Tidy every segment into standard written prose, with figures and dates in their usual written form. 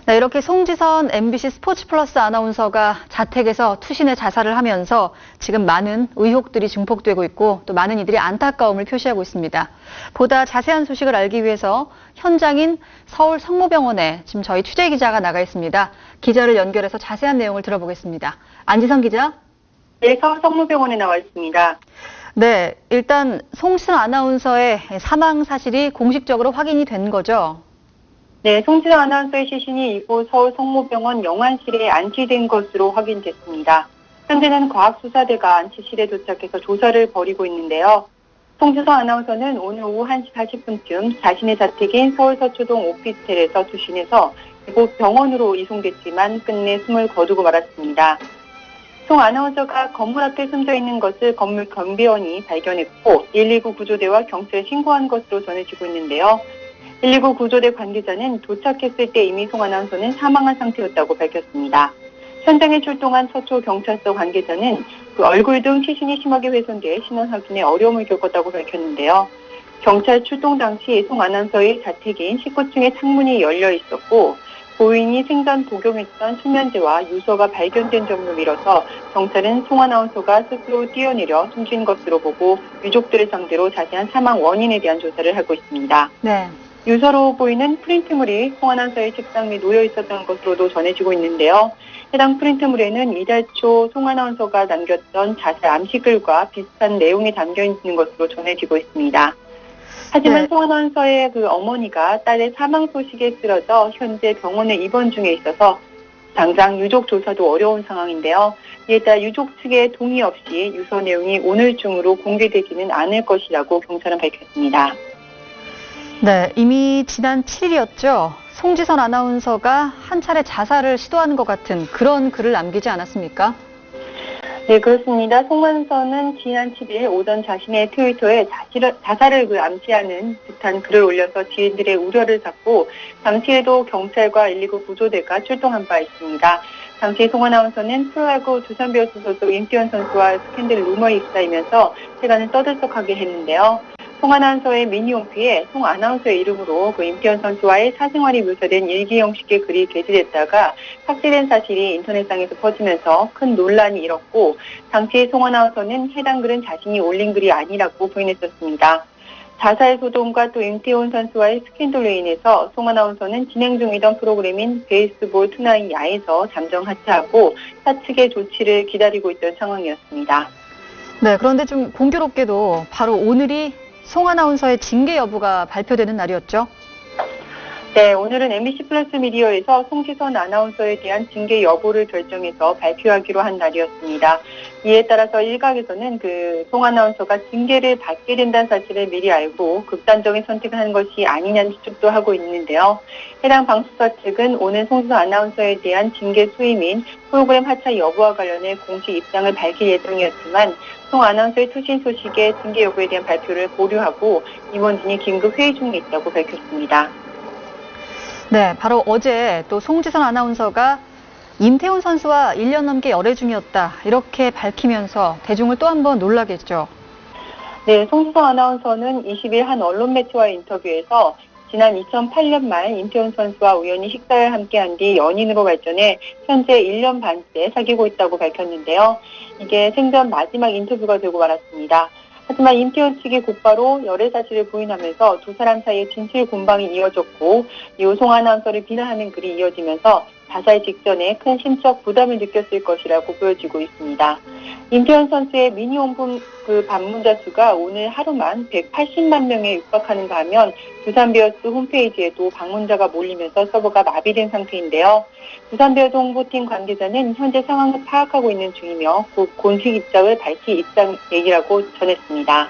네, 이렇게 송지선 MBC 스포츠 플러스 아나운서가 자택에서 투신의 자살을 하면서 지금 많은 의혹들이 증폭되고 있고 또 많은 이들이 안타까움을 표시하고 있습니다. 보다 자세한 소식을 알기 위해서 현장인 서울 성모병원에 지금 저희 취재기자가 나가 있습니다. 기자를 연결해서 자세한 내용을 들어보겠습니다. 안지선 기자. 네, 서울 성모병원에 나와 있습니다. 네, 일단 송지선 아나운서의 사망 사실이 공식적으로 확인이 된 거죠? 네, 송지선 아나운서의 시신이 이곳 서울 성모병원 영안실에 안치된 것으로 확인됐습니다. 현재는 과학수사대가 안치실에 도착해서 조사를 벌이고 있는데요. 송지선 아나운서는 오늘 오후 1시 40분쯤 자신의 자택인 서울 서초동 오피스텔에서 투신해서 이곳 병원으로 이송됐지만 끝내 숨을 거두고 말았습니다. 송 아나운서가 건물 앞에 숨져 있는 것을 건물 경비원이 발견했고 119 구조대와 경찰에 신고한 것으로 전해지고 있는데요. 119 구조대 관계자는 도착했을 때 이미 송 아나운서는 사망한 상태였다고 밝혔습니다. 현장에 출동한 서초 경찰서 관계자는 얼굴 등 시신이 심하게 훼손돼 신원 확인에 어려움을 겪었다고 밝혔는데요. 경찰 출동 당시 송 아나운서의 자택인 19층의 창문이 열려 있었고 고인이 생전 복용했던 수면제와 유서가 발견된 점으로 미뤄서 경찰은 송 아나운서가 스스로 뛰어내려 숨진 것으로 보고 유족들을 상대로 자세한 사망 원인에 대한 조사를 하고 있습니다. 네. 유서로 보이는 프린트물이 송 아나운서의 책상 위에 놓여 있었던 것으로도 전해지고 있는데요. 해당 프린트물에는 이달 초 송 아나운서가 남겼던 자살 암시글과 비슷한 내용이 담겨 있는 것으로 전해지고 있습니다. 하지만 네. 송 아나운서의 어머니가 딸의 사망 소식에 쓰러져 현재 병원에 입원 중에 있어서 당장 유족 조사도 어려운 상황인데요. 이에 따라 유족 측의 동의 없이 유서 내용이 오늘 중으로 공개되지는 않을 것이라고 경찰은 밝혔습니다. 네, 이미 지난 7일이었죠. 송지선 아나운서가 한 차례 자살을 시도하는 것 같은 그런 글을 남기지 않았습니까? 네, 그렇습니다. 송 아나운서는 지난 7일 오전 자신의 트위터에 자살을 암시하는 듯한 글을 올려서 지인들의 우려를 샀고 당시에도 경찰과 119 구조대가 출동한 바 있습니다. 당시 송 아나운서는 프로야구 두산베어스 소속 임태현 선수와 스캔들 루머에 휩싸이면서 세간을 떠들썩하게 했는데요. 송 아나운서의 미니홈피에 송 아나운서의 이름으로 임태현 선수와의 사생활이 묘사된 일기 형식의 글이 게재됐다가 삭제된 사실이 인터넷상에서 퍼지면서 큰 논란이 일었고 당시 송 아나운서는 해당 글은 자신이 올린 글이 아니라고 부인했었습니다. 자살 소동과 또 임태훈 선수와의 스캔들로 인해서 송 아나운서는 진행 중이던 프로그램인 베이스볼 투나잇 야에서 잠정 하차하고 사측의 조치를 기다리고 있던 상황이었습니다. 네, 그런데 좀 공교롭게도 바로 오늘이 송 아나운서의 징계 여부가 발표되는 날이었죠? 네, 오늘은 MBC 플러스 미디어에서 송지선 아나운서에 대한 징계 여부를 결정해서 발표하기로 한 날이었습니다. 이에 따라서 일각에서는 송 아나운서가 징계를 받게 된다는 사실을 미리 알고 극단적인 선택을 한 것이 아니냐는 추측도 하고 있는데요. 해당 방송사 측은 오늘 송지선 아나운서에 대한 징계 수위 및 프로그램 하차 여부와 관련해 공식 입장을 밝힐 예정이었지만 송 아나운서의 투신 소식에 징계 여부에 대한 발표를 보류하고 임원진이 긴급 회의 중에 있다고 밝혔습니다. 네, 바로 어제 또 송지선 아나운서가 임태훈 선수와 1년 넘게 열애 중이었다 이렇게 밝히면서 대중을 또 한 번 놀라게 했죠. 네, 송지선 아나운서는 20일 한 언론 매체와의 인터뷰에서 지난 2008년 말 임태훈 선수와 우연히 식사를 함께한 뒤 연인으로 발전해 현재 1년 반째 사귀고 있다고 밝혔는데요. 이게 생전 마지막 인터뷰가 되고 말았습니다. 하지만 임태훈 측이 곧바로 열애 사실을 부인하면서 두 사람 사이에 진실 공방이 이어졌고 이후 송 아나운서를 비난하는 글이 이어지면서 자살 직전에 큰 심적 부담을 느꼈을 것이라고 보여지고 있습니다. 임태훈 선수의 미니홈피 방문자 수가 오늘 하루만 180만 명에 육박하는가 하면 두산베어스 홈페이지에도 방문자가 몰리면서 서버가 마비된 상태인데요. 두산베어스 홍보팀 관계자는 현재 상황을 파악하고 있는 중이며 곧 공식 입장을 밝힐 입장이라고 전했습니다.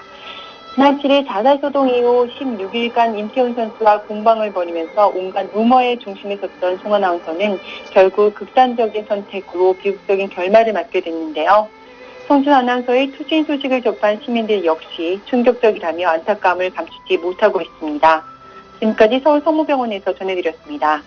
지난 7일 자살 소동 이후 16일간 임태훈 선수와 공방을 벌이면서 온갖 루머의 중심에 섰던 송 아나운서는 결국 극단적인 선택으로 비극적인 결말을 맞게 됐는데요. 송지선 아나운서의 투신 소식을 접한 시민들 역시 충격적이라며 안타까움을 감추지 못하고 있습니다. 지금까지 서울 성모병원에서 전해드렸습니다.